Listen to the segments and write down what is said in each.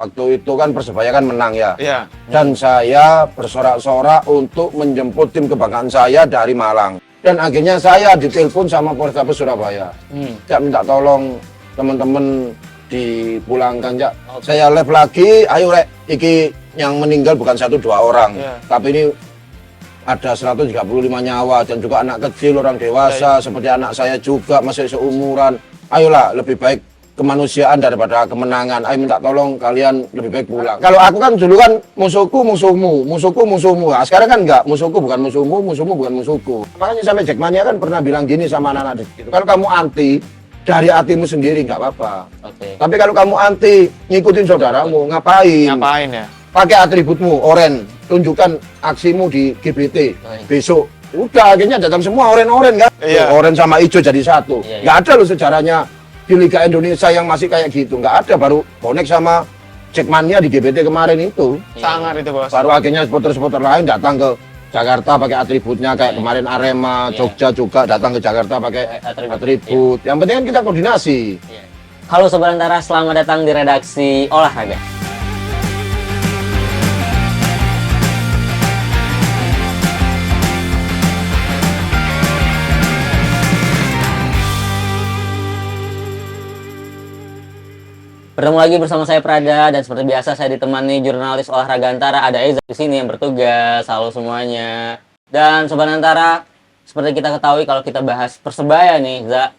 Waktu itu kan Persebaya kan menang ya. Iya. Dan saya bersorak-sorak untuk menjemput tim kebanggaan saya dari Malang. Dan akhirnya saya ditelepon sama Polrestabes Surabaya. Cak minta tolong teman-teman dipulangkan, Cak. Saya live lagi, ayo rek, iki yang meninggal bukan 1-2 orang. Tapi ini ada 135 nyawa dan juga anak kecil, orang dewasa, seperti anak saya juga masih seumuran. Ayolah, lebih baik kemanusiaan daripada kemenangan. Ayo minta tolong kalian lebih baik pulang. Kalau aku kan dulu kan musuhku musuhmu, musuhku musuhmu. Nah, sekarang kan enggak, musuhku bukan musuhmu, musuhmu bukan musuhku. Makanya sampai Jackmania kan pernah bilang gini sama anak-anak gitu. Kalau kamu anti dari hatimu sendiri nggak apa-apa. Tapi kalau kamu anti ngikutin saudaramu, ngapain? Ngapain ya? Pakai atributmu, oren, tunjukkan aksimu di GBT besok. Udah akhirnya datang semua oren-oren kan? Iya. Oren sama hijau jadi satu. Nggak ada loh sejarahnya di Liga Indonesia yang masih kayak gitu, nggak ada. Baru bonek sama Jackmania di GBT kemarin itu. Sangar itu, Bos. Baru akhirnya supporter-supporter lain datang ke Jakarta pakai atributnya kayak kemarin Arema, Jogja juga datang ke Jakarta pakai atribut. Yang penting kan kita koordinasi. Halo Sobat Antara, selamat datang di redaksi olahraga. Bertemu lagi bersama saya Prada, dan seperti biasa saya ditemani jurnalis olahraga Antara, ada Eza di sini yang bertugas. Halo semuanya. Dan Sobat Antara, seperti kita ketahui kalau kita bahas Persebaya nih, Za,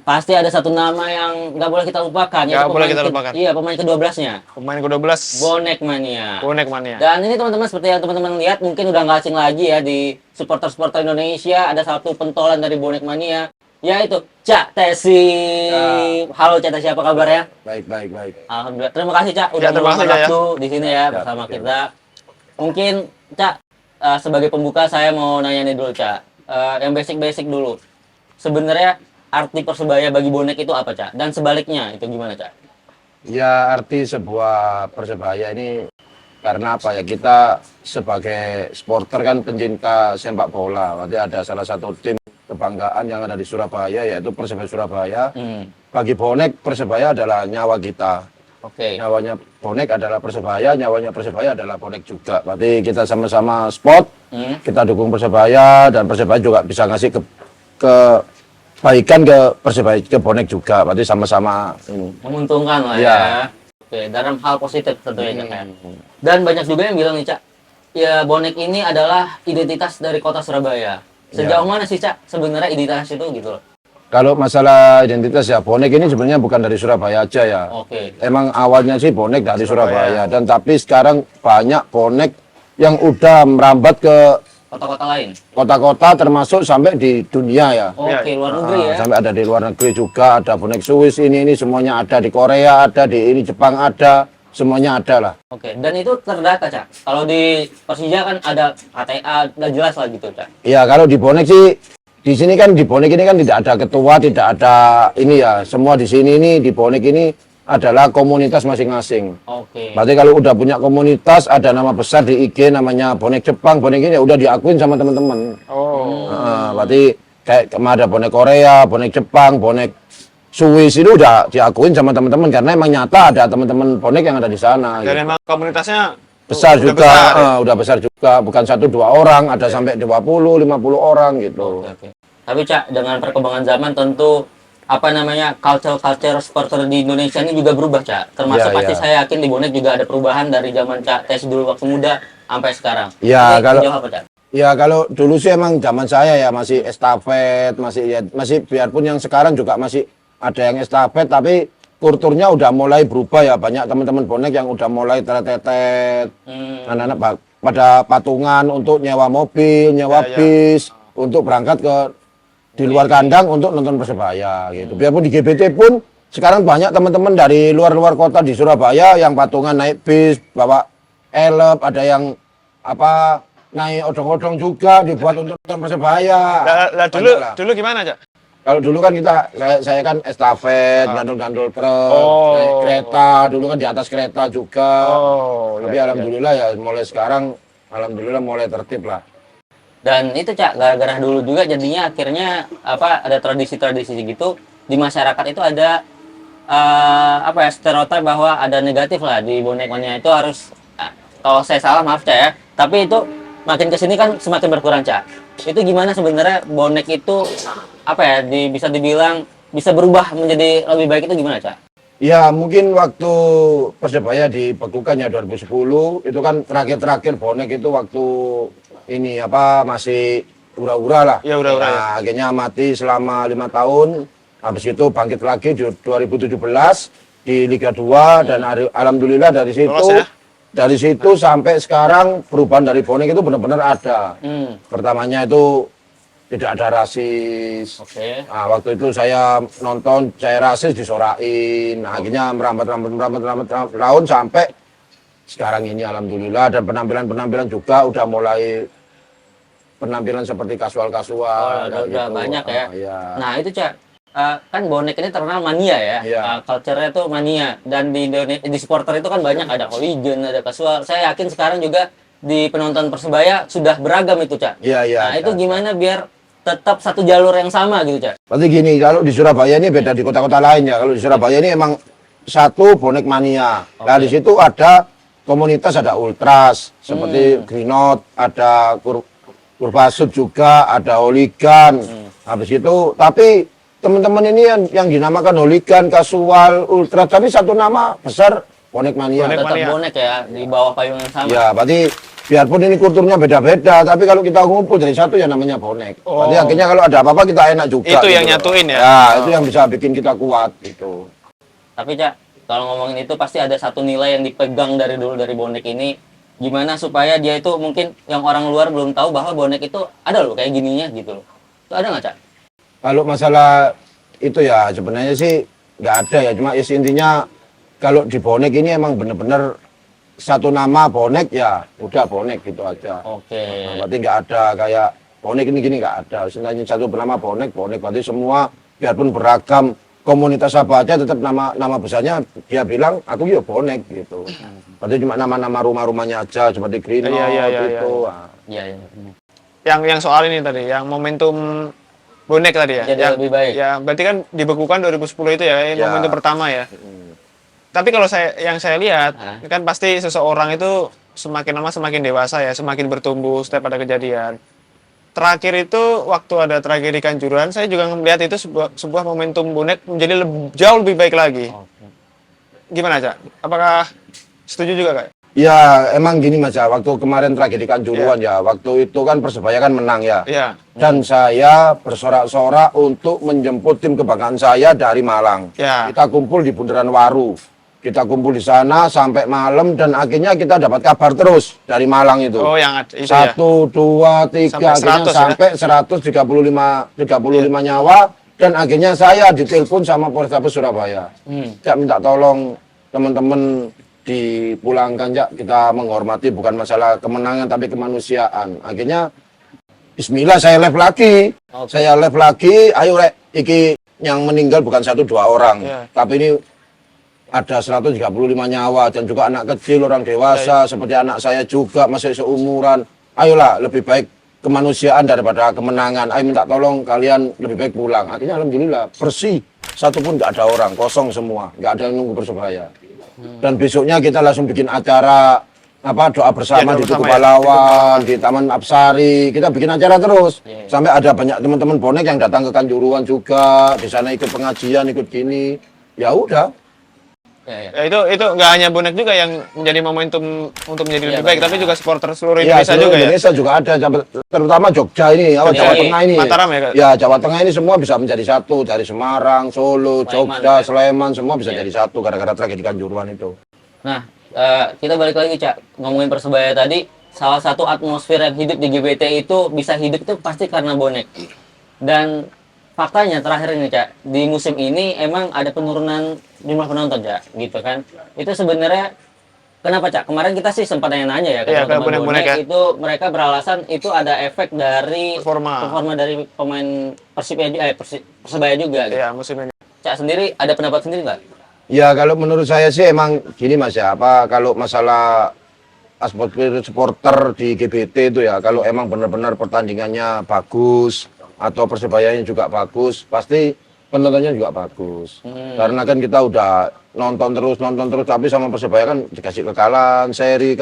pasti ada satu nama yang nggak boleh kita lupakan. Nggak boleh kita lupakan. Iya, pemain ke-12-nya. Pemain ke-12. Bonek Mania. Bonek Mania. Dan ini teman-teman, seperti yang teman-teman lihat, mungkin udah nggak asing lagi ya di supporter-supporter Indonesia. Ada satu pentolan dari Bonek Mania, yaitu Cak Tesi. Halo Cak Tesi, apa kabarnya? Baik. Alhamdulillah. Terima kasih Cak udah terima kasih, meluangkan Cak, waktu di sini ya bersama kita. Mungkin Cak, sebagai pembuka saya mau nanya nih dulu Cak. Yang basic-basic dulu. Sebenarnya arti Persebaya bagi Bonek itu apa Cak? Dan sebaliknya itu gimana Cak? Ya, arti sebuah Persebaya ini karena apa ya, kita sebagai supporter kan pencinta sepak bola. Berarti ada salah satu tim kebanggaan yang ada di Surabaya, yaitu Persebaya Surabaya. Bagi Bonek, Persebaya adalah nyawa kita. Nyawanya Bonek adalah Persebaya, nyawanya Persebaya adalah Bonek juga. Berarti kita sama-sama sport, kita dukung Persebaya, dan Persebaya juga bisa ngasih kebaikan ke Persebaya, ke Bonek juga. Berarti sama-sama ini. Menguntungkan lah ya. Dalam hal positif tentunya Cak ya. Dan banyak juga yang bilang nih Cak, ya Bonek ini adalah identitas dari kota Surabaya. Sejauh mana sih Cak sebenarnya identitas itu gitu loh? Kalau masalah identitas ya, Bonek ini sebenarnya bukan dari Surabaya aja ya. Emang awalnya sih Bonek dari Surabaya, dan tapi sekarang banyak Bonek yang udah merambat ke Kota-kota lain? Kota-kota, termasuk sampai di dunia ya. Luar negeri ya? Sampai ada di luar negeri juga, ada Bonek Swiss ini semuanya ada, di Korea ada, di ini Jepang ada, semuanya ada lah. Dan itu terdata Cak? Kalau di Persija kan ada KTA, udah jelas lah gitu Cak? Iya, kalau di Bonek sih, di sini kan, di Bonek ini kan tidak ada ketua, tidak ada ini ya, semua di sini ini, di Bonek ini adalah komunitas masing-masing. Berarti kalau udah punya komunitas, ada nama besar di IG namanya Bonek Jepang, Bonek ini udah diakuin sama teman-teman. Berarti kayak ada Bonek Korea, Bonek Jepang, Bonek Swiss itu udah diakuin sama teman-teman, karena emang nyata ada teman-teman Bonek yang ada di sana. Dan gitu. emang komunitasnya Besar udah juga, besar, ya? udah besar juga, bukan 1-2 orang, ada sampai 20-50 orang gitu. Tapi Cak, dengan perkembangan zaman tentu culture supporter di Indonesia ini juga berubah Cak. Termasuk pasti saya yakin di Bonek juga ada perubahan dari zaman Cak Tes dulu waktu muda sampai sekarang. Ya, Jadi, kalau dulu sih emang zaman saya ya masih estafet, masih biarpun yang sekarang juga masih ada yang estafet, tapi kulturnya udah mulai berubah ya. Banyak teman-teman Bonek yang udah mulai tetet, anak-anak pada patungan untuk nyewa mobil, nyewa bis, untuk berangkat ke di luar kandang untuk nonton Persebaya gitu. Biarpun di GBT pun sekarang banyak teman-teman dari luar-luar kota di Surabaya yang patungan naik bis, bawa elep, ada yang naik odong-odong juga dibuat untuk nonton Persebaya. Dulu gimana Cak? Kalau dulu kan saya kan estafet, gandul-gandul truk, naik kereta, dulu kan di atas kereta juga. Tapi alhamdulillah ya mulai sekarang, alhamdulillah mulai tertib lah. Dan itu Cak, gara-gara dulu juga jadinya akhirnya ada tradisi-tradisi gitu di masyarakat itu ada apa ya, stereotip bahwa ada negatif lah di bonek mania itu harus, kalau saya salah maaf Cak ya, tapi itu makin kesini kan semakin berkurang Cak. Itu gimana sebenarnya bonek itu apa ya, bisa dibilang bisa berubah menjadi lebih baik itu gimana Cak? Ya mungkin waktu Persebaya dibekukan ya 2010 itu kan terakhir bonek itu waktu ini apa masih ura-ura lah. Ya, ura-ura, Nah, akhirnya mati selama 5 tahun. Habis itu bangkit lagi di 2017 di Liga 2 dan alhamdulillah dari situ Lolos ya? dari situ sampai sekarang perubahan dari bonek itu benar-benar ada. Pertamanya itu tidak ada rasis. Oke. Nah, waktu itu saya nonton, saya rasis disorain. Nah, akhirnya merambat tahun sampai sekarang ini alhamdulillah, dan penampilan juga udah mulai penampilan seperti kasual-kasual. Udah gitu. banyak ya. Iya. Nah itu Cak, kan bonek ini terkenal mania ya, Iya. culture-nya tuh mania, dan di supporter itu kan banyak, ada hooligan, ada kasual. Saya yakin sekarang juga di penonton Persebaya sudah beragam itu Cak. Iya, iya. Nah itu gimana biar tetap satu jalur yang sama gitu Cak? Berarti gini, kalau di Surabaya ini beda di kota-kota lain ya. Kalau di Surabaya ini emang satu bonek mania. Nah, di situ ada komunitas, ada ultras seperti Greenot, ada Kurvasut juga, ada hooligan. Habis itu, tapi teman-teman ini yang dinamakan hooligan, kasual, ultras, tapi satu nama besar bonek mania. Bonek Tetap mania. bonek ya, di bawah payung yang sama. Ya, berarti biarpun ini kulturnya beda-beda, tapi kalau kita ngumpul dari satu ya namanya bonek. Oh. Berarti akhirnya kalau ada apa-apa kita enak juga. Itu yang loh. nyatuin ya? Ya, itu yang bisa bikin kita kuat gitu. Tapi Cak, kalau ngomongin itu pasti ada satu nilai yang dipegang dari dulu dari bonek ini. Gimana supaya dia itu mungkin yang orang luar belum tahu bahwa bonek itu ada loh kayak gininya gitu loh. Itu ada nggak Cak? Kalau masalah itu ya sebenarnya sih nggak ada ya, cuma intinya kalau di bonek ini emang bener-bener satu nama bonek ya udah bonek gitu aja. Oke. Nah, berarti nggak ada kayak bonek ini gini, nggak ada. Sebenarnya satu bernama bonek, berarti semua biarpun beragam komunitas apa aja tetap nama besarnya dia bilang aku ya bonek gitu. Berarti cuma nama-nama rumah-rumahnya aja seperti Greenot Iya, itu. Iya, iya. Yang soal ini tadi, yang momentum bonek tadi ya. Jadi lebih baik. Ya, berarti kan dibekukan 2010 itu ya, Ya. momentum pertama ya. Tapi kalau yang saya lihat, kan pasti seseorang itu semakin lama semakin dewasa ya, semakin bertumbuh setiap ada kejadian. Terakhir itu waktu ada tragedi Kanjuruhan, saya juga melihat itu sebuah momentum bonek menjadi jauh lebih baik lagi. Oke. Gimana Cak? Apakah setuju juga Kak? Ya emang gini Mas ya, waktu kemarin tragedi Kanjuruhan ya, waktu itu kan Persebaya kan menang ya. Iya. Dan saya bersorak-sorak untuk menjemput tim kebanggaan saya dari Malang. Ya. Kita kumpul di Bundaran Waru. Kita kumpul di sana sampai malam dan akhirnya kita dapat kabar terus dari Malang itu. Oh, yang ada itu ya. 1, 2, 3, Sampai 100 akhirnya ya? sampai 135 nyawa, dan akhirnya saya ditelepon sama Polrestabes Surabaya. Cak minta tolong teman-teman dipulangkan Cak, kita menghormati bukan masalah kemenangan tapi kemanusiaan. Akhirnya bismillah saya live lagi. Saya live lagi, ayo rek, iki yang meninggal bukan 1-2 orang. Iya. Tapi ini ada 135 nyawa dan juga anak kecil, orang dewasa, seperti anak saya juga masih seumuran. Ayolah, lebih baik kemanusiaan daripada kemenangan. Ayo minta tolong kalian lebih baik pulang. Akhirnya alhamdulillah bersih, satu pun nggak ada orang, kosong semua, nggak ada yang nunggu Persebaya. Dan besoknya kita langsung bikin acara doa bersama Ya, di Tugu bersama ya, Pahlawan, di Taman Apsari. Kita bikin acara terus. Sampai ada banyak teman-teman bonek yang datang ke Kanjuruhan juga, di sana ikut pengajian, ikut gini. Ya udah. Ya. Ya, itu nggak hanya bonek juga yang menjadi momentum untuk menjadi lebih baik, tapi juga supporter seluruh Iya, Indonesia seluruh juga ya. Indonesia juga ada, terutama Jogja ini, Jawa Iya, Tengah ini. Mataram ya, Kak? Ya, Jawa Tengah ini semua bisa menjadi satu, dari Semarang, Solo, Sleman, Jogja, ya. Sleman, semua bisa jadi satu gara-gara tragedi Kanjuruhan itu. Nah, kita balik lagi Cak, ngomongin Persebaya tadi, salah satu atmosfer yang hidup di GBT itu bisa hidup itu pasti karena bonek. Dan faktanya terakhir ini Cak, di musim ini emang ada penurunan jumlah penonton Cak, gitu kan. Itu sebenarnya kenapa Cak? Kemarin kita sih sempat nanya-nanya ya, Iya, teman-teman ke bonek-bonek ya. itu mereka beralasan itu ada efek dari Performa dari pemain Persebaya juga gitu. Iya, musim ini. Cak sendiri ada pendapat sendiri nggak? Ya, kalau menurut saya sih emang gini Mas ya, kalau masalah supporter di GBT itu ya, kalau emang benar-benar pertandingannya bagus atau Persebayanya juga bagus, pasti penontonnya juga bagus. Karena kan kita udah nonton terus, tapi sama Persebaya kan dikasih kekalahan, seri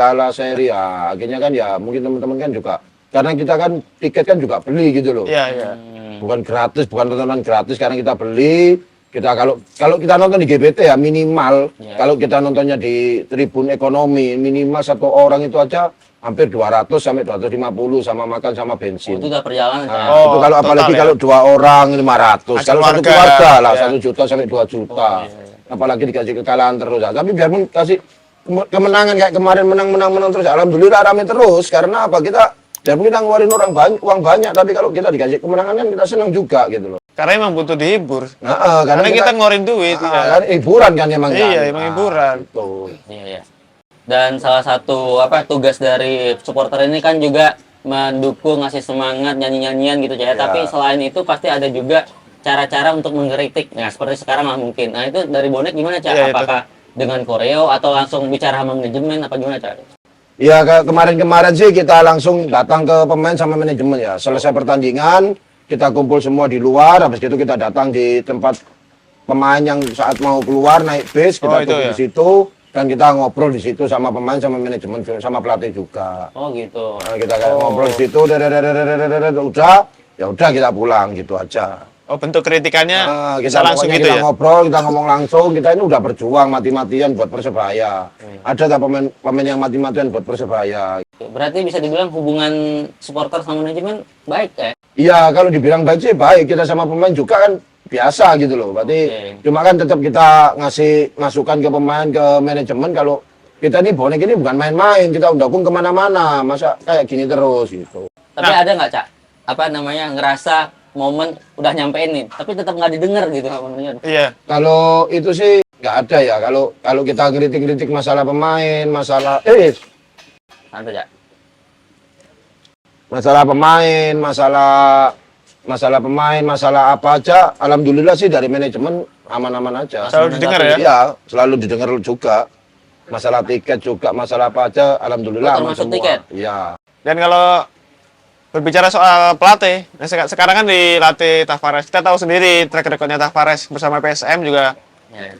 ya. Akhirnya kan ya mungkin teman-teman kan juga, karena kita kan tiket kan juga beli gitu loh. Iya, iya. Bukan gratis, bukan tontonan gratis, karena kita beli. Kita kalau kita nonton di GBT ya minimal, kalau kita nontonnya di Tribun Ekonomi minimal satu orang itu aja hampir 200 sampai 250 sama makan sama bensin. Itu udah perjalanan. Nah, Oh, itu kalau total apalagi ya? kalau 2 orang 500, kalau satu keluarga, keluarga lah ya. 1 juta sampai 2 juta. Apalagi dikasih kekalahan terus. Ya. Tapi biarpun kasih kemenangan kayak kemarin menang terus, alhamdulillah rame terus. Karena apa, kita biarpun kita ngeluarin uang banyak, tapi kalau kita dikasih kemenangan kan kita senang juga gitu loh. Karena emang butuh dihibur. Nah, Karena kita ngeluarin duit. kan hiburan kan emang kan. Iya, emang hiburan. Gitu. Iya, iya. Dan salah satu tugas dari supporter ini kan juga mendukung, ngasih semangat, nyanyi-nyanyian gitu ya. Tapi selain itu pasti ada juga cara-cara untuk mengkritik. Nah, seperti sekarang lah mungkin. Nah, itu dari bonek gimana, Cak? Iya, itu. Apakah dengan koreo atau langsung bicara sama manajemen apa gimana, Cak? Ya kemarin sih kita langsung datang ke pemain sama manajemen ya. Selesai pertandingan, kita kumpul semua di luar, habis itu kita datang di tempat pemain yang saat mau keluar naik bis, kita itu tunggu ya? di situ dan kita ngobrol di situ sama pemain sama manajemen sama pelatih juga. Oh, gitu. Nah, kita kayak ngobrol di situ, udah kita pulang gitu aja. Oh, bentuk kritikannya Nah, bisa langsung pokoknya gitu kita ya? ngobrol, kita ngomong langsung, kita ini udah berjuang mati-matian buat Persebaya. Ada tak pemain yang mati-matian buat Persebaya? Berarti bisa dibilang hubungan supporter sama manajemen baik ya? Iya, kalau dibilang baik sih baik. Kita sama pemain juga kan biasa gitu loh. Berarti cuma kan tetap kita ngasih masukan ke pemain, ke manajemen. Kalau kita nih bonek ini bukan main-main, kita dukung kemana-mana. Masa kayak gini terus gitu. Tapi ada nggak, Cak? Apa namanya, ngerasa momen udah nyampein nih, tapi tetap nggak didengar gitu sama manajemen? Iya. Kalau itu sih nggak ada ya. Kalau kita kritik-kritik masalah pemain, masalah Santai, Cak. masalah pemain, masalah apa aja, alhamdulillah sih dari manajemen aman-aman aja. Selalu didengar ya? Iya, selalu didengar juga. Masalah tiket juga, masalah apa aja, alhamdulillah aman termasuk semua. tiket? Iya. Dan kalau berbicara soal pelatih, nah sekarang kan dilatih Tavares. Kita tahu sendiri track recordnya Tavares bersama PSM juga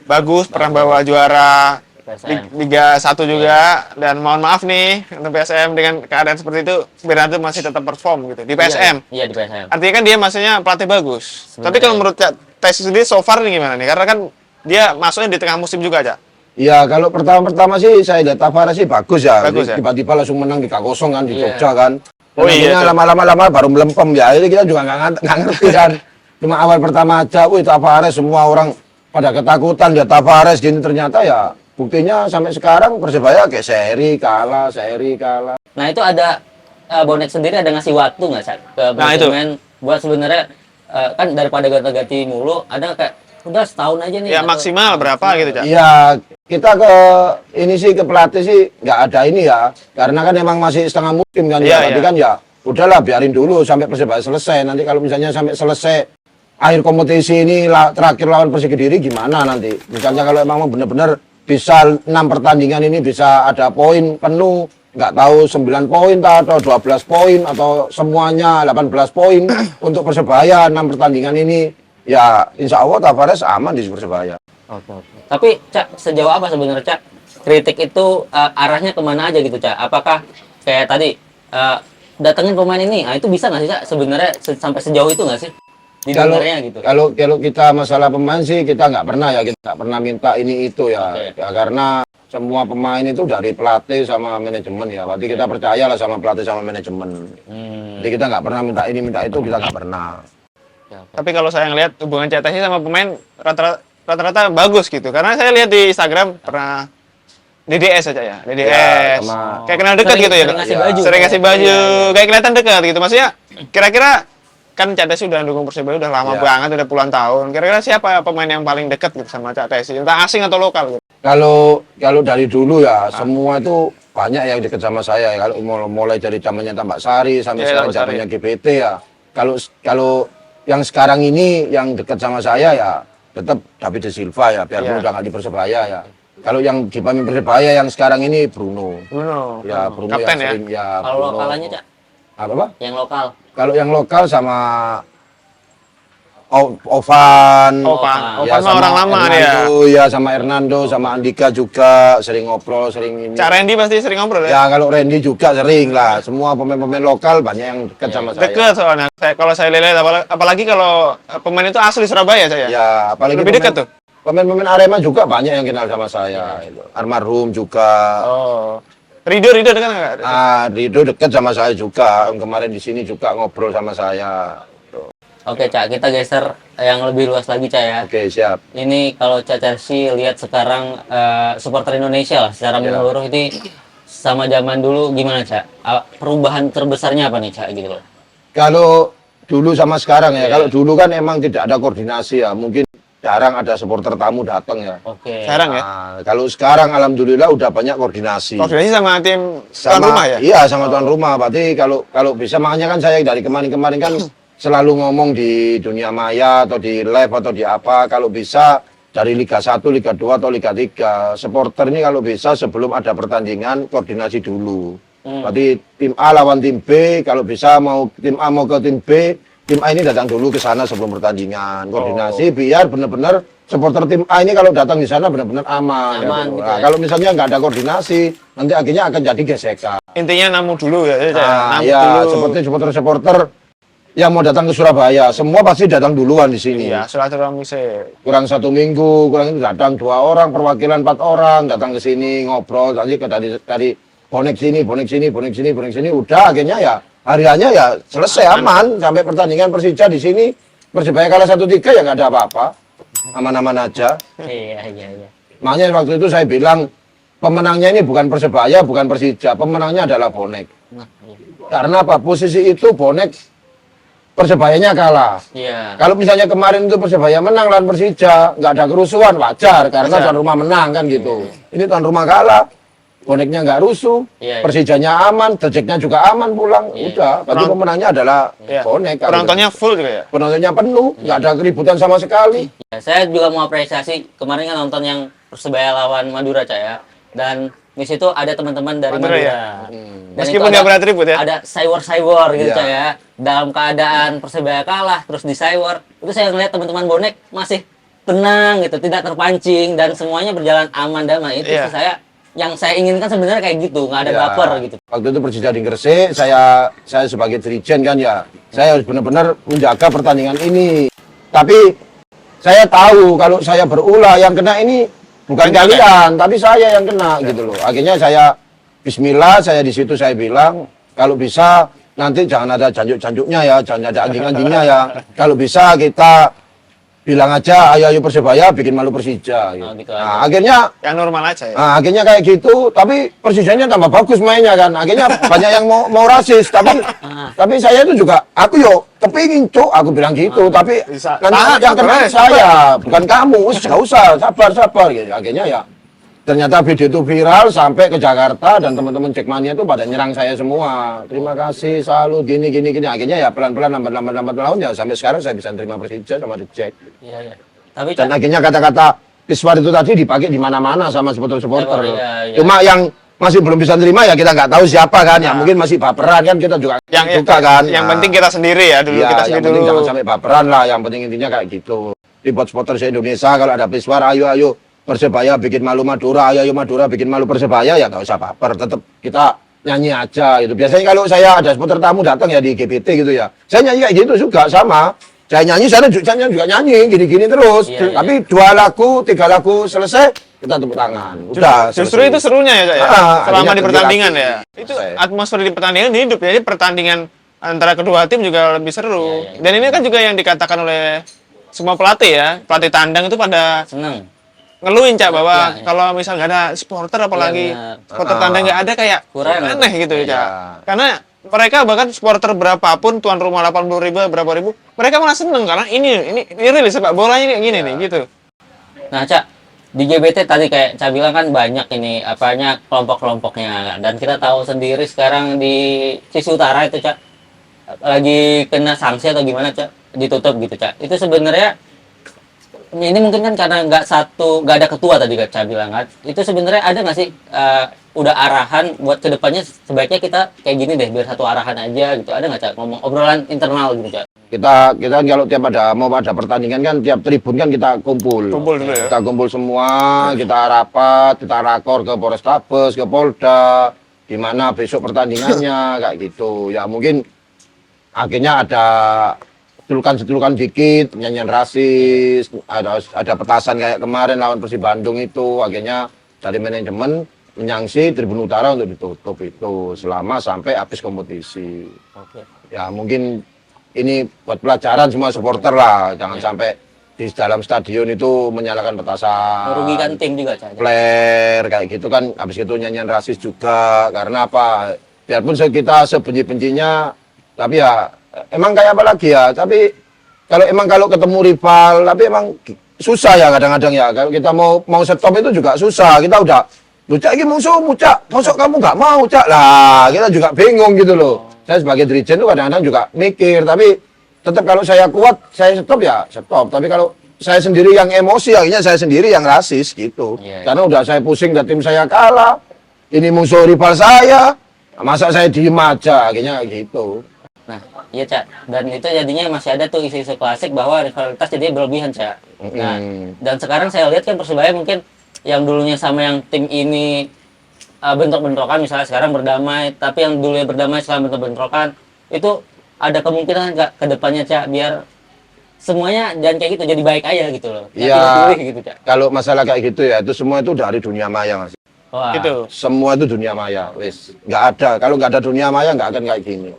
bagus, pernah bawa juara PSM. Liga 1 juga. Dan mohon maaf nih untuk PSM dengan keadaan seperti itu, Bernardo masih tetap perform gitu di PSM. Iya, di PSM. Artinya kan dia maksudnya pelatih bagus. Tapi kalau menurut Tes sendiri so far ini gimana nih? Karena kan dia masuknya di tengah musim juga aja. Iya, kalau pertama sih saya lihat Tavares sih bagus ya. Bagus ya? Tiba-tiba langsung menang 3-0 kan di Iya. Jogja kan. Oh iya, Akhirnya lama-lama baru melempem ya. Itu kita juga nggak ngerti kan. Cuma awal pertama aja, wih Tavares, semua orang pada ketakutan ya Tavares gini, ternyata ya buktinya sampai sekarang Persebaya kayak seri kalah. Nah, itu ada bonek sendiri ada ngasih waktu nggak, Cak, ke Nah, itu. manajemen buat sebenarnya kan daripada ganti-ganti mulu, ada kayak udah setahun aja nih. Ya atau- maksimal berapa gitu, Cak? Iya, kita ke pelatih sih nggak ada ini ya, karena kan emang masih setengah musim kan Iya, ya. Tapi iya. kan ya udahlah biarin dulu sampai Persebaya selesai. Nanti kalau misalnya sampai selesai akhir kompetisi ini terakhir lawan Persik Kediri gimana nanti? Misalnya kalau emang benar-benar bisa 6 pertandingan ini bisa ada poin penuh, nggak tahu 9 poin atau 12 poin atau semuanya 18 poin untuk Persebaya 6 pertandingan ini, ya insya Allah Tavares aman di Persebaya. Oke, oke. Tapi, Cak, sejauh apa sebenarnya, Cak, kritik itu arahnya kemana aja gitu, Cak? Apakah kayak tadi datengin pemain ini, nah itu bisa nggak sih, Cak, sebenarnya sampai sejauh itu nggak sih didengarnya gitu? Kalau kita masalah pemain sih kita nggak pernah ya, kita nggak pernah minta ini itu ya. Oke. Ya karena semua pemain itu dari pelatih sama manajemen ya. Berarti kita percayalah sama pelatih sama manajemen. Jadi kita nggak pernah minta ini minta itu, kita nggak pernah. Tapi kalau saya ngelihat hubungan CTC sama pemain rata-rata bagus gitu. Karena saya lihat di Instagram pernah DDS aja ya, DDS. Ya, sama- Kayak kenal dekat Sering- gitu ya. sering ngasih Iya. baju. Sering ngasih baju, Iya. kayak kelihatan dekat gitu. Maksudnya kira-kira kan Cak Tesi udah dukung Persebaya udah lama Iya. banget, udah puluhan tahun. Kira-kira siapa pemain yang paling dekat gitu sama Cak Tesi? Entah asing atau lokal gitu. Kalau dari dulu ya semua itu banyak yang deket sama saya. Kalau mulai dari zamannya Tambak Sari sampai Iya, sekarang Tambak Sari. zamannya GPT ya. Kalau yang sekarang ini yang dekat sama saya ya tetap David De Silva ya, biarpun Iya. udah nggak di Persebaya ya. Kalau yang di pemain Persebaya yang sekarang ini Bruno. Bruno. Ya Bruno Kapten yang ya. sering ya. Kalau Bruno. lokalannya, Cak, Apa? yang lokal. Kalau yang lokal sama Ovan, Ovan ya, mah orang lama dia. Hernando, ya sama Hernando, sama Andika juga sering ngobrol, sering ini. Cak Randy pasti sering ngobrol ya? Ya kalau Randy juga sering lah. Semua pemain-pemain lokal banyak yang dekat sama saya. Deket soalnya. Kalau saya lihat, apalagi kalau pemain itu asli Surabaya saya. Ya, apalagi Lebih dekat tuh. Pemain-pemain Arema juga banyak yang kenal sama saya. Itu. Almarhum juga. Oh. Rido dekat nggak? Rido dekat sama saya juga. Kemarin di sini juga ngobrol sama saya. Oke, Cak, kita geser yang lebih luas lagi, Cak ya. Oke, siap. Ini kalau Cak Chelsea lihat sekarang supporter Indonesia lah secara menyeluruh ini sama zaman dulu gimana, Cak? Perubahan terbesarnya apa nih, Cak, gitu loh? Kalau dulu sama sekarang ya, kalau dulu kan emang tidak ada koordinasi ya. Mungkin jarang ada supporter tamu datang ya. Oke. Jarang ya? Kalau sekarang alhamdulillah udah banyak koordinasi. Koordinasi sama tim tuan rumah ya? Iya, sama tuan rumah. Berarti kalau bisa, makanya kan saya dari kemarin-kemarin kan selalu ngomong di dunia maya atau di live atau di apa, kalau bisa dari Liga 1, Liga 2 atau Liga 3, supporter ini kalau bisa sebelum ada pertandingan koordinasi dulu. Berarti tim A lawan tim B, kalau bisa tim A mau ke tim B, tim A ini datang dulu ke sana sebelum pertandingan. Koordinasi biar benar-benar supporter tim A ini kalau datang di sana benar-benar aman. Gitu Nah, ya. kalau misalnya nggak ada koordinasi, nanti akhirnya akan jadi gesekan. Intinya namu dulu ya. Namu Ya, dulu. seperti supporter-supporter yang mau datang ke Surabaya, semua pasti datang duluan di sini. Iya, silaturahmi sih. Kurang 1 minggu, kurang itu datang 2 orang, perwakilan 4 orang datang ke sini ngobrol, nanti dari bonek sini, udah akhirnya ya hariannya ya selesai aman sampai pertandingan Persija di sini. Persebaya kalah 1-3 ya nggak ada apa-apa, aman-aman aja. Iya. Makanya waktu itu saya bilang pemenangnya ini bukan Persebaya, bukan Persija, pemenangnya adalah bonek. Nah, iya. Karena apa? Posisi itu bonek Persebayanya kalah. Iya. Kalau misalnya kemarin itu Persebaya menang lawan Persija, nggak ada kerusuhan, wajar karena tuan rumah menang kan gitu. Ini tuan rumah kalah, boneknya nggak rusuh, Iya. Persijanya aman, dejeknya juga aman pulang, udah. Berarti pemenangnya adalah Iya. bonek. Penontonnya full juga ya? Penontonnya penuh, nggak ada keributan sama sekali. Ya, saya juga mau apresiasi kemarin kan nonton yang Persebaya lawan Madura, Cak ya. Dan di situ ada teman-teman dari Madura, Madura. ya? Dan Meskipun itu dia beratribut ya? Ada cyber gitu, Iya. Cak ya. Dalam keadaan Persebaya kalah terus di cyber, itu saya ngeliat teman-teman bonek masih tenang gitu, tidak terpancing dan semuanya berjalan aman damai. Itu Iya. sih yang saya inginkan sebenarnya kayak gitu, nggak ada Ya, baper gitu. Waktu itu Persija di Gresik, saya sebagai dirijen kan ya, saya harus benar-benar menjaga pertandingan ini. Tapi saya tahu kalau saya berulah yang kena ini bukan kalian, tapi saya yang kena gitu loh. Akhirnya saya Bismillah, saya di situ saya bilang kalau bisa nanti jangan ada janjuk-janjuknya ya, jangan ada anjing-anjingnya ya. Kalau bisa kita bilang aja ayo Persebaya bikin malu Persija gitu. Oh, gitu Nah, aja. akhirnya Yang normal aja ya? akhirnya kayak gitu, tapi Persijanya tambah bagus mainnya kan. Akhirnya banyak yang mau rasis, tapi saya itu juga, aku yo kepingin cuk, aku bilang gitu, tapi Bisa. nanti Tahan, yang kena sabar, saya, bukan kamu, gak usah, sabar gitu. Akhirnya ya, ternyata video itu viral sampai ke Jakarta dan teman-teman Jackmania itu pada nyerang saya semua. Terima kasih, selalu gini. Akhirnya ya pelan-pelan lambat tahun ya sampai sekarang saya bisa terima Persija sama The Jack. Iya. Tapi Dan akhirnya kata-kata Kiswar itu tadi dipakai di mana-mana sama supporter-supporter. Iya. Cuma yang masih belum bisa terima ya kita nggak tahu siapa kan, ya mungkin masih baperan kan kita juga suka kan. Yang Nah, penting kita sendiri ya dulu, iya, kita yang sendiri penting dulu. jangan sampai baperan lah, yang penting intinya kayak gitu. Di buat supporter se-Indonesia kalau ada Kiswar ayo Persebaya bikin malu Madura, ayo Madura bikin malu Persebaya ya nggak usah baper, tetap kita nyanyi aja gitu. Biasanya kalau saya ada supporter tamu datang ya di GPT gitu ya, saya nyanyi kayak gitu juga sama. Saya nyanyi, saya juga nyanyi, gini-gini terus. Iya. Tapi 2 lagu, 3 lagu selesai, kita tepuk tangan. Udah, Justru selesai. itu serunya ya, Cak, ya? Akhirnya Selama di pertandingan tergerak. ya. Itu Selesai. atmosfer di pertandingan hidup ya. Jadi pertandingan antara kedua tim juga lebih seru. Iya. Dan ini kan juga yang dikatakan oleh semua pelatih ya. Pelatih tandang itu pada seneng. ngeluhin, Cak, bahwa Iya. kalau misal nggak ada supporter apalagi benar. supporter tandang nggak ada kayak Kurang. aneh gitu ya, Cak. Iya. Karena mereka bahkan supporter berapapun, tuan rumah 80.000 berapa ribu, mereka malah seneng karena ini real sepak bolanya kayak gini nih gitu. Nah, Cak, di GBT tadi kayak Cak bilang kan banyak ini apanya kelompok-kelompoknya dan kita tahu sendiri sekarang di sisi utara itu, Cak, lagi kena sanksi atau gimana, Cak, ditutup gitu, Cak. Itu sebenarnya ini mungkin kan karena nggak ada ketua tadi Cak bilang kan. Itu sebenarnya ada nggak sih udah arahan buat kedepannya sebaiknya kita kayak gini deh biar satu arahan aja gitu, ada nggak Cak ngomong obrolan internal gitu Cak? Kita kalau tiap ada pertandingan kan tiap tribun kan kita kumpul Kumpul dulu ya. kita kumpul semua, kita rapat, kita rakor ke Polrestabes, ke Polda, di mana besok pertandingannya kayak gitu ya. Mungkin akhirnya ada setulukan dikit, nyanyian rasis, ada petasan kayak kemarin lawan Persib Bandung itu, akhirnya dari manajemen menyangsi Tribun Utara untuk ditutup itu selama sampai habis kompetisi. Oke. Ya mungkin ini buat pelajaran semua supporter lah, jangan sampai di dalam stadion itu menyalakan petasan, Merugikan tim juga Cak. flare kayak gitu kan, habis itu nyanyian rasis juga. Karena apa? Biarpun kita sebenci-bencinya, tapi ya emang kayak apa lagi ya, tapi kalau ketemu rival, tapi emang susah ya kadang-kadang ya. Kalau kita mau stop itu juga susah. Kita udah, lu Cak ini musuhmu Cak, masuk kamu nggak mau Cak lah, kita juga bingung gitu loh. Saya sebagai dirijen tuh kadang-kadang juga mikir, tapi tetap kalau saya kuat, saya stop ya stop. Tapi kalau saya sendiri yang emosi, akhirnya saya sendiri yang rasis gitu. Iya. Karena udah saya pusing dan tim saya kalah, ini musuh rival saya, masa saya diem aja, akhirnya gitu. Nah, iya Cak. Dan itu jadinya masih ada tuh isu-isu klasik bahwa rivalitas jadi berlebihan Cak. Nah, dan sekarang saya lihat kan Persebaya mungkin yang dulunya sama yang tim ini bentrok-bentrokan, misalnya sekarang berdamai, tapi yang dulunya berdamai sekarang bentrok-bentrokan, itu ada kemungkinan nggak ke depannya Cak, biar semuanya jangan kayak gitu, jadi baik aja gitu loh. Iya, Gitu Cak. kalau masalah kayak gitu ya, itu semua itu dari dunia maya Mas. Wah. Gitu. Semua itu dunia maya, wis. Nggak ada, kalau nggak ada dunia maya nggak akan kayak gini.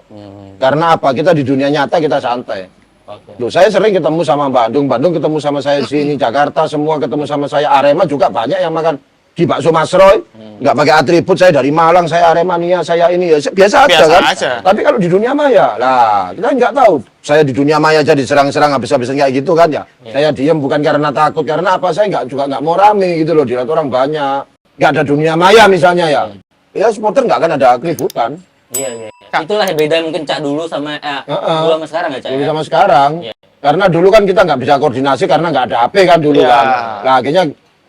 Karena apa? Kita di dunia nyata kita santai. Oke. Loh, saya sering ketemu sama Bandung ketemu sama saya di sini, Jakarta semua ketemu sama saya, Arema juga banyak yang makan di bakso Mas Roy, nggak pakai atribut, saya dari Malang, saya Aremania, saya ini ya biasa aja Biasa kan. aja. Tapi kalau di dunia maya, lah kita nggak tahu. Saya di dunia maya aja diserang-serang habis-habisan kayak gitu kan ya. Saya diem bukan karena takut, karena apa? Saya nggak mau rame gitu loh, dilihat orang banyak. Nggak ada dunia maya misalnya ya. Ya supporter nggak akan ada keributan. Iya, iya. Itulah yang beda mungkin Cak dulu sama dulu sama sekarang ya Cak. Dulu Ya? sama sekarang. Iya. Karena dulu kan kita nggak bisa koordinasi karena nggak ada HP kan dulu Iya. kan. Nah akhirnya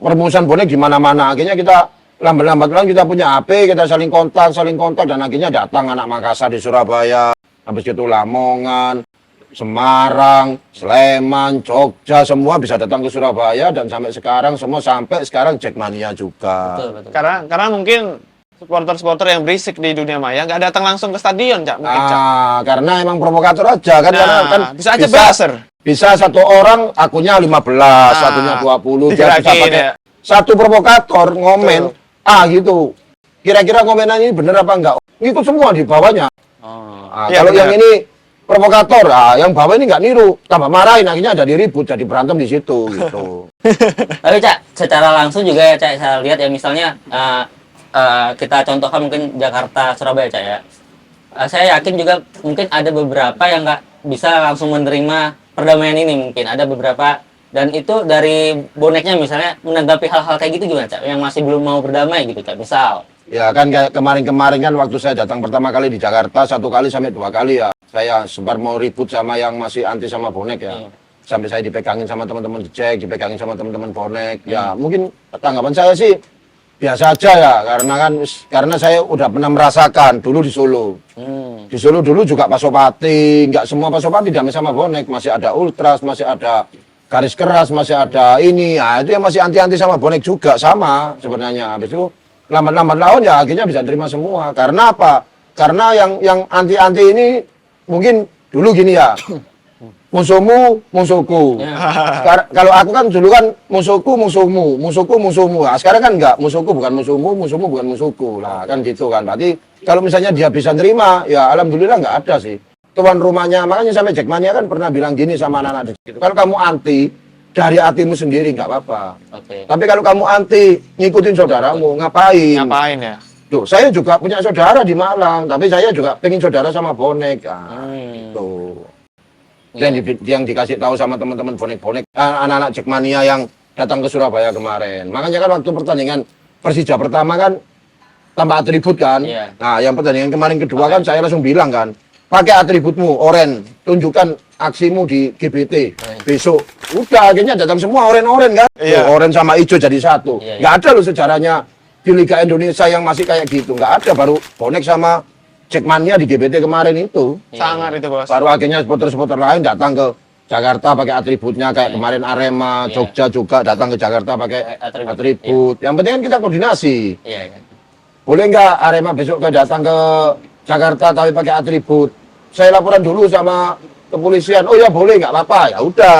permusuhan bonek di mana-mana. Akhirnya kita lambat-lambat laun kita punya HP, kita saling kontak dan akhirnya datang anak Makassar di Surabaya, habis itu Lamongan, Semarang, Sleman, Jogja, semua bisa datang ke Surabaya dan sampai sekarang Jackmania juga. Betul. Karena mungkin supporter-supporter yang berisik di dunia maya nggak datang langsung ke stadion, Cak. Mungkin, Cak. Karena emang provokator aja kan, karena kan bisa aja buzzer. Bisa satu orang akunnya 15, satunya 20, dia bisa digerakin, pakai ya. satu provokator ngomen, gitu. Kira-kira komenan ini bener apa enggak? Ngikut semua di bawahnya. Oh. Iya, Kalau bener. yang ini provokator, yang bawah ini nggak niru, tambah marahin, akhirnya ada ribut, jadi berantem di situ gitu. Tapi Cak, secara langsung juga ya Cak, saya lihat ya misalnya kita contohkan mungkin Jakarta, Surabaya Cak ya. Saya yakin juga mungkin ada beberapa yang nggak bisa langsung menerima perdamaian ini, mungkin ada beberapa, dan itu dari boneknya misalnya menanggapi hal-hal kayak gitu gimana Cak, yang masih belum mau berdamai gitu Cak, misal. Ya kan kayak kemarin-kemarin kan waktu saya datang pertama kali di Jakarta, 1 kali sampai 2 kali ya. Saya sempat mau ribut sama yang masih anti sama bonek ya. Sampai saya dipegangin sama teman-teman Jack, dipegangin sama teman-teman bonek. Ya mungkin tanggapan saya sih biasa aja ya, karena saya udah pernah merasakan dulu di Solo. Di Solo dulu juga Pasopati, nggak semua Pasopati damai sama bonek, masih ada ultras, masih ada garis keras, masih ada ini, ya itu yang masih anti-anti sama bonek juga sama sebenarnya. Habis itu lambat-lambat laun ya akhirnya bisa terima semua. Karena apa? Karena yang anti-anti ini mungkin dulu gini ya, musuhmu musuhku. Kalau aku kan dulu kan musuhku musuhmu, musuhku musuhmu. Nah, sekarang kan enggak, musuhku bukan musuhmu, musuhmu bukan musuhku. Lah kan gitu kan. Berarti kalau misalnya dia bisa terima, ya alhamdulillah nggak ada sih. Tuan rumahnya, makanya sampai Jackmania kan pernah bilang gini sama anak-anak gitu. Kalau kamu anti dari hatimu sendiri nggak apa-apa. Oke. Tapi kalau kamu anti ngikutin saudaramu, ngapain? Ngapain ya? Tuh, saya juga punya saudara di Malang, tapi saya juga pengen saudara sama bonek. Gitu. Dan yang dikasih tahu sama teman-teman bonek-bonek, anak-anak Jackmania yang datang ke Surabaya kemarin. Makanya kan waktu pertandingan Persija pertama kan tanpa atribut kan. Iya. Nah, yang pertandingan kemarin kedua kan saya langsung bilang kan, pakai atributmu, oren, tunjukkan aksimu di GBT besok. Udah, akhirnya datang semua oren-oren kan. Iya. Tuh, oren sama hijau jadi satu. Iya, iya. Nggak ada loh sejarahnya di Liga Indonesia yang masih kayak gitu. Nggak ada, baru bonek sama Jackmania di GBT kemarin itu. Sangar itu bos. Baru akhirnya supporter-supporter lain datang ke Jakarta pakai atributnya kayak kemarin Arema, Jogja juga datang ke Jakarta pakai atribut. Yang penting kan kita koordinasi. Iya, iya. Boleh nggak Arema besok datang ke Jakarta tapi pakai atribut? Saya laporan dulu sama kepolisian. Oh ya boleh, nggak apa-apa. Ya udah.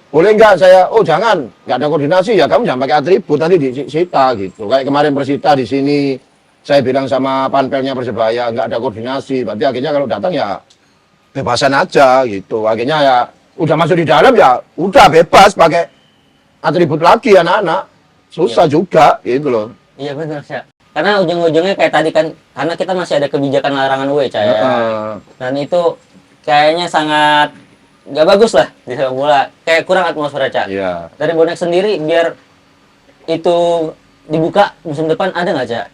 Boleh nggak saya? Oh jangan, nggak ada koordinasi ya. Kamu jangan pakai atribut nanti disita gitu. Kayak kemarin Persita di sini. Saya bilang sama panpelnya Persebaya nggak ada koordinasi. Berarti akhirnya kalau datang ya bebasan aja gitu. Akhirnya ya udah masuk di dalam ya udah bebas pakai atribut lagi anak-anak. Susah juga gitu loh. Iya benar, Cak. Karena ujung-ujungnya kayak tadi kan, karena kita masih ada kebijakan larangan W, Cak, ya. Dan itu kayaknya sangat nggak bagus lah di sepak bola. Kayak kurang atmosfer, Cak. Iya. Dari bonek sendiri biar itu dibuka musim depan ada nggak, Cak?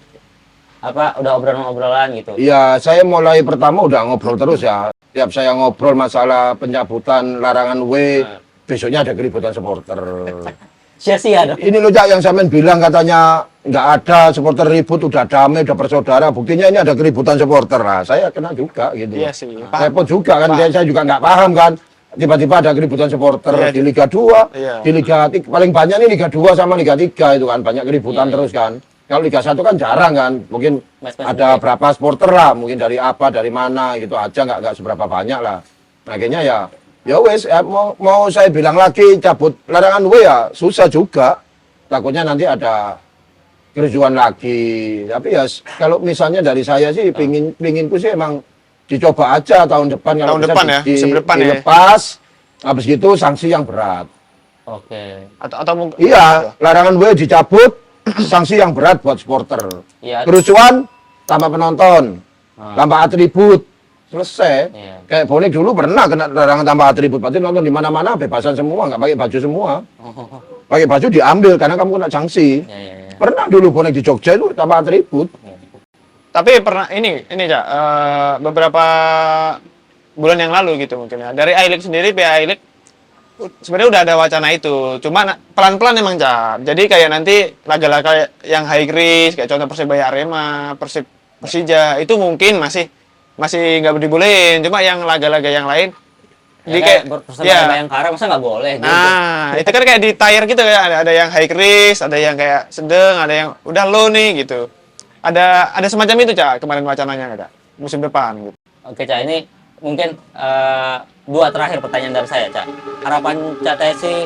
Apa udah obrolan-obrolan gitu? Iya, saya mulai pertama udah ngobrol terus ya. Tiap saya ngobrol masalah pencabutan larangan W, besoknya ada keributan supporter. Sia-sia dong. Ini loh Cak yang Samen bilang katanya nggak ada supporter ribut, udah damai, udah bersaudara. Buktinya ini ada keributan supporter. Nah, saya kena juga gitu. Iya sih. Repot juga kan, saya juga nggak paham kan. Tiba-tiba ada keributan supporter di Liga 2, di Liga 3, paling banyak nih Liga 2 sama Liga 3 itu kan, banyak keributan terus kan. Kalau Liga 1 kan jarang kan, mungkin ada berapa supporter lah, mungkin dari apa, dari mana gitu aja, nggak seberapa banyak lah. Nah, akhirnya ya wes, mau saya bilang lagi cabut larangan W ya susah juga. Takutnya nanti ada kericuan lagi. Tapi ya kalau misalnya dari saya sih pinginku sih emang dicoba aja tahun depan kalau Tahun bisa depan ya, musim depan ya. dilepas. Habis itu sanksi yang berat. Oke. Atau mungkin Iya, larangan W dicabut, sanksi yang berat buat supporter. Iya. Kerusuhan tambah penonton, tambah atribut. Selesai. Iya. Kayak bonek dulu pernah kena larangan tambah atribut. Berarti nonton di mana-mana bebasan semua, nggak pakai baju semua. Pakai baju diambil karena kamu kena sanksi. Iya, iya, iya. Pernah dulu bonek di Jogja itu tambah atribut. Tapi pernah ini Cak, beberapa bulan yang lalu gitu mungkin ya. Dari I-League sendiri, pihak I-League sebenarnya udah ada wacana itu. Cuma pelan-pelan emang Cak. Jadi kayak nanti laga-laga yang high risk kayak contoh Persebaya Arema, Persija itu mungkin masih nggak dibolehin. Cuma yang laga-laga yang lain Ya, kayak Persebaya Bayangkara masa nggak boleh gitu. Nah, itu kan kayak di tier gitu ya. Ada yang high risk, ada yang kayak sedang, ada yang udah low nih gitu. Ada semacam itu Cak kemarin wacananya Cak musim depan gitu. Oke, Cak, ini mungkin dua terakhir pertanyaan dari saya, Cak. Harapan Cak Tesi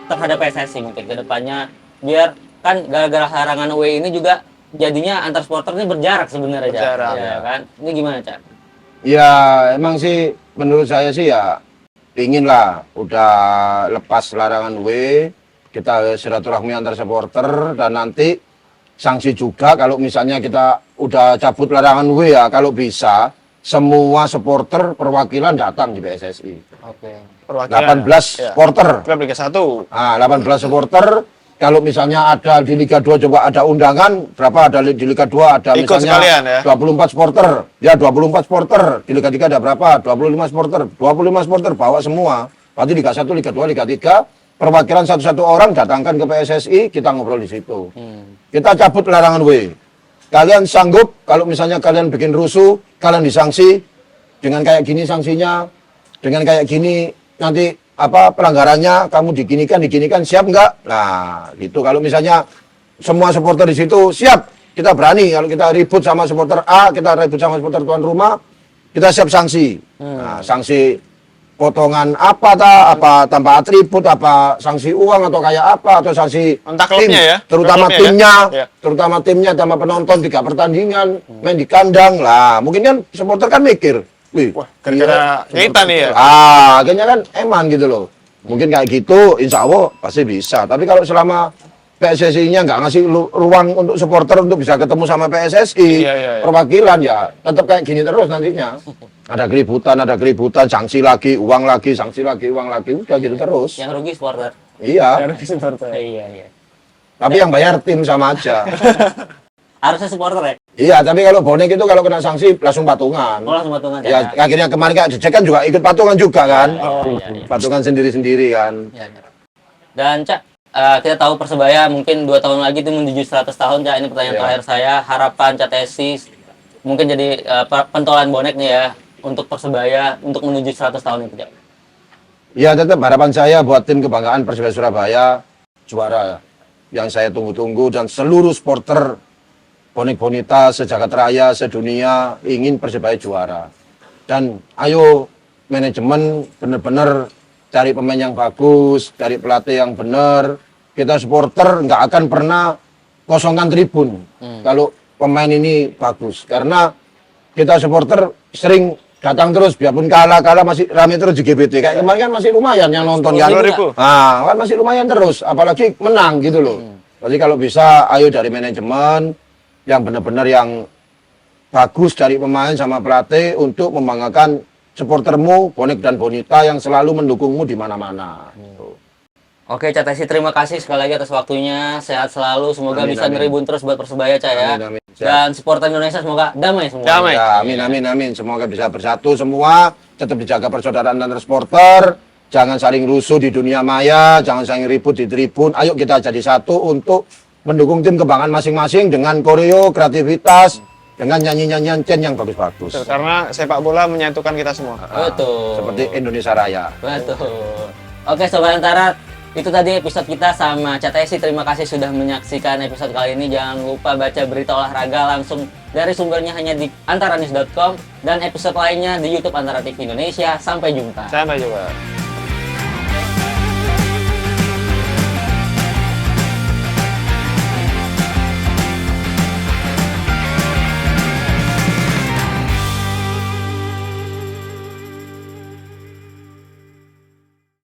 terhadap PSSI mungkin ke depannya biar kan gara-gara larangan W ini juga jadinya antar supporter ini berjarak sebenarnya, Cak. Berjarak, Ya, kan? Ini gimana, Cak? Ya emang sih menurut saya sih ya ingin lah udah lepas larangan W, kita silaturahmi antar supporter dan nanti sanksi juga kalau misalnya kita udah cabut larangan W ya kalau bisa semua supporter perwakilan datang di PSSI. Oke. 18 supporter. Klub Liga 1. Nah, 18 supporter. Kalau misalnya ada di Liga 2 coba ada undangan, berapa ada di Liga 2 ada Ikut misalnya sekalian, ya? 24 supporter. Ya 24 supporter. Di Liga 3 ada berapa? 25 supporter. 25 supporter bawa semua. Berarti Liga 1, Liga 2, Liga 3 perwakilan satu-satu orang datangkan ke PSSI, kita ngobrol di situ. Kita cabut larangan W. Kalian sanggup kalau misalnya kalian bikin rusuh, kalian disanksi dengan kayak gini sanksinya, dengan kayak gini nanti apa pelanggarannya, kamu diginikan, siap nggak? Nah, gitu. Kalau misalnya semua supporter di situ siap, kita berani. Kalau kita ribut sama supporter A, kita ribut sama supporter tuan rumah, kita siap sanksi. Nah, sanksi potongan apa tambah atribut, apa sanksi uang atau kayak apa, atau sanksi Entah klubnya ya, terutama klubnya timnya, ya. terutama timnya tambah penonton 3 pertandingan main di kandang lah. Mungkin kan supporter kan mikir, wih, Wah, gara-gara iya, kita nih ya. akhirnya kan eman gitu loh. Mungkin kayak gitu, insya Allah pasti bisa. Tapi kalau selama PSSI-nya nggak ngasih ruang untuk supporter untuk bisa ketemu sama PSSI, Iya. perwakilan ya tetap kayak gini terus nantinya. Ada keributan, sanksi lagi, uang lagi, sanksi lagi, uang lagi, udah gitu terus. Yang rugi supporter. Iya, Iya. tapi yang bayar tim sama aja. Harusnya supporter ya? Iya, tapi kalau bonek itu kalau kena sanksi langsung patungan. Oh, langsung patungan, Ya, Cak. akhirnya kemarin Kak Jejek kan juga ikut patungan juga kan. Iya. Patungan sendiri-sendiri kan. Iya. Dan Cak, kita tahu Persebaya mungkin 2 tahun lagi itu menuju 100 tahun, Cak. Ini pertanyaan Iya. terakhir saya. Harapan Cak Tesi mungkin jadi pentolan bonek nih ya untuk Persebaya untuk menuju 100 tahun itu, Cak. Ya tetap harapan saya buat tim kebanggaan Persebaya Surabaya juara yang saya tunggu-tunggu, dan seluruh supporter bonek bonita sejagat raya sedunia ingin Persebaya juara. Dan ayo manajemen benar-benar cari pemain yang bagus, cari pelatih yang benar. Kita supporter nggak akan pernah kosongkan tribun kalau pemain ini bagus, karena kita supporter sering datang terus, biarpun kalah masih rame terus di GBT. Kayak kemarin kan masih lumayan yang nonton kan. 10.000. Nah, kan masih lumayan terus, apalagi menang gitu loh. Jadi kalau bisa ayo dari manajemen yang benar-benar yang bagus dari pemain sama pelatih untuk membanggakan supportermu, bonek dan bonita yang selalu mendukungmu di mana-mana. Oke, Cak Tesi, terima kasih sekali lagi atas waktunya. Sehat selalu, semoga Amin, bisa amin. ngeribun terus buat Persebaya, Cak ya. Amin, amin. Dan supporter Indonesia semoga damai semua. Damai. Ya, amin. Semoga bisa bersatu semua, tetap dijaga persaudaraan antar supporter, jangan saling rusuh di dunia maya, jangan saling ribut di tribun. Ayo kita jadi satu untuk mendukung tim kebanggaan masing-masing dengan koreo, kreativitas, dengan nyanyi-nyanyian Chen yang bagus-bagus. Betul, karena sepak bola menyatukan kita semua. Betul. Seperti Indonesia Raya. Betul. Oke, Sobat Antara, itu tadi episode kita sama Cak Tesi. Terima kasih sudah menyaksikan episode kali ini. Jangan lupa baca berita olahraga langsung dari sumbernya hanya di antaranews.com dan episode lainnya di YouTube Antara TV Indonesia. Sampai jumpa. Sampai jumpa.